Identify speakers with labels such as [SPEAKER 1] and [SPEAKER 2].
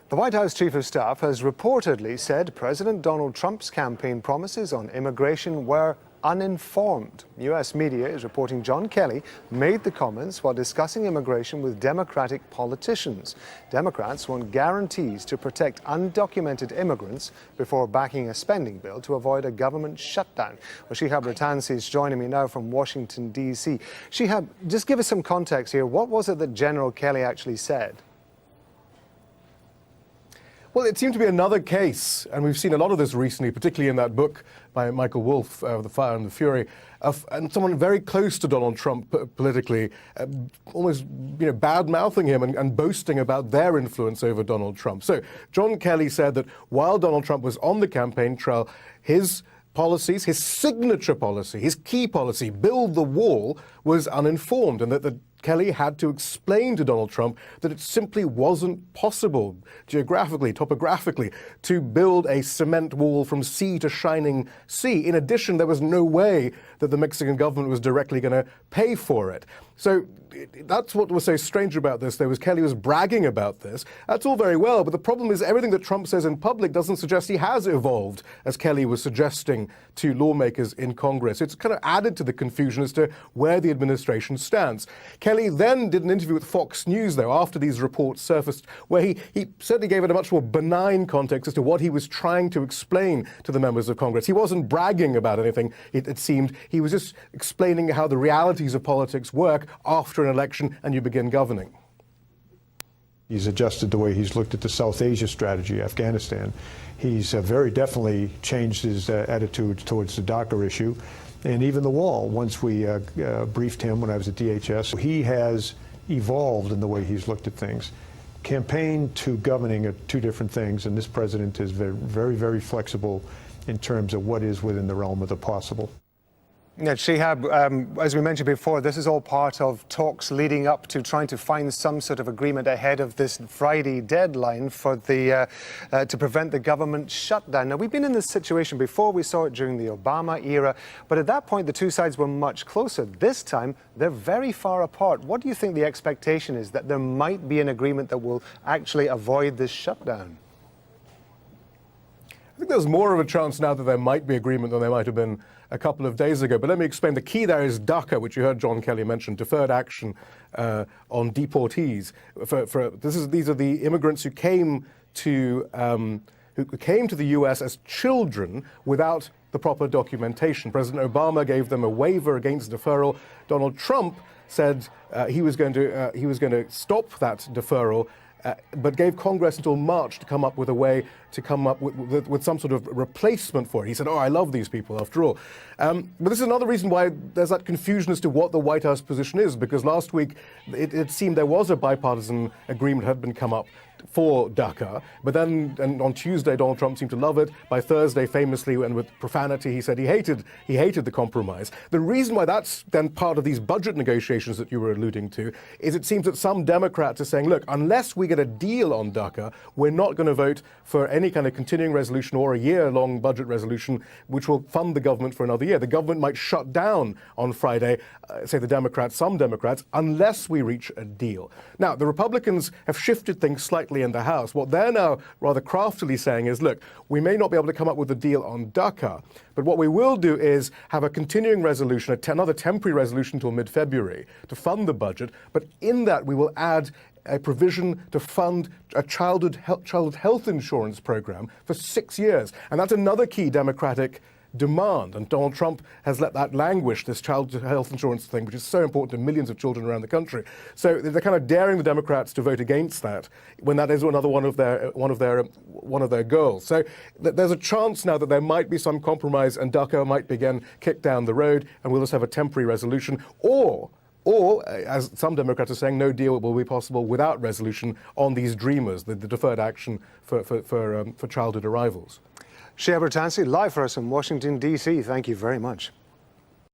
[SPEAKER 1] The White House Chief of Staff has reportedly said President Donald Trump's campaign promises on immigration were uninformed. U.S. media is reporting John Kelly made the comments while discussing immigration with Democratic politicians. Democrats want guarantees to protect undocumented immigrants before backing a spending bill to avoid a government shutdown. Well, Shihab Rattansi is joining me now from Washington, D.C. Shihab, just give us some context here. What was it that General Kelly actually said?
[SPEAKER 2] Well, it seemed to be another case, and we've seen a lot of this recently, particularly in that book by Michael Wolff, The Fire and the Fury, and someone very close to Donald Trump politically, almost bad-mouthing him and boasting about their influence over Donald Trump. So John Kelly said that while Donald Trump was on the campaign trail, his policies, his signature policy, his key policy, build the wall, was uninformed, and that Kelly had to explain to Donald Trump that it simply wasn't possible, geographically, topographically, to build a cement wall from sea to shining sea. In addition, there was no way that the Mexican government was directly going to pay for it. So that's what was so strange about this. Kelly was bragging about this. That's all very well, but the problem is everything that Trump says in public doesn't suggest he has evolved, as Kelly was suggesting to lawmakers in Congress. It's kind of added to the confusion as to where the administration stands. Kelly then did an interview with Fox News, though, after these reports surfaced, where he certainly gave it a much more benign context as to what he was trying to explain to the members of Congress. He wasn't bragging about anything, it seemed. He was just explaining how the realities of politics work after an election and you begin governing.
[SPEAKER 3] He's adjusted the way he's looked at the South Asia strategy, Afghanistan. He's very definitely changed his attitude towards the DACA issue. And even the wall, once we briefed him when I was at DHS, he has evolved in the way he's looked at things. Campaign to governing are two different things, and this president is very, very flexible in terms of what is within the realm of the possible.
[SPEAKER 1] Yeah, Shihab, as we mentioned before, this is all part of talks leading up to trying to find some sort of agreement ahead of this Friday deadline for to prevent the government shutdown. Now, we've been in this situation before. We saw it during the Obama era, but at that point, the two sides were much closer. This time, they're very far apart. What do you think the expectation is, that there might be an agreement that will actually avoid this shutdown?
[SPEAKER 2] I think there's more of a chance now that there might be agreement than there might have been a couple of days ago. But let me explain. The key there is DACA, which you heard John Kelly mention, deferred action on deportees. These are the immigrants who came to the U.S. as children without the proper documentation. President Obama gave them a waiver against deferral. Donald Trump said he was going to stop that deferral, but gave Congress until March to come up with a way to come up with some sort of replacement for it. He said, I love these people, after all. But this is another reason why there's that confusion as to what the White House position is, because last week it seemed there was a bipartisan agreement had been come up for DACA, but then on Tuesday Donald Trump seemed to love it. By Thursday, famously and with profanity, he said he hated the compromise. The reason why that's then part of these budget negotiations that you were alluding to is it seems that some Democrats are saying, look, unless we get a deal on DACA, we're not going to vote for any kind of continuing resolution or a year-long budget resolution which will fund the government for another year. The government might shut down on Friday, say the Democrats, some Democrats, unless we reach a deal. Now, the Republicans have shifted things slightly in the House. What they're now rather craftily saying is, look, we may not be able to come up with a deal on DACA, but what we will do is have a continuing resolution, another temporary resolution until mid-February to fund the budget, but in that we will add a provision to fund a childhood health insurance program for 6 years. And that's another key Democratic demand, and Donald Trump has let that languish, this child health insurance thing, which is so important to millions of children around the country. So they're kind of daring the Democrats to vote against that when that is another one of their goals. So there's a chance now that there might be some compromise and DACA might be again kicked down the road, and we'll just have a temporary resolution, or, as some Democrats are saying, no deal will be possible without resolution on these dreamers, the deferred action for childhood arrivals.
[SPEAKER 1] Shihab Rattansi, live for us in Washington, D.C. Thank you very much.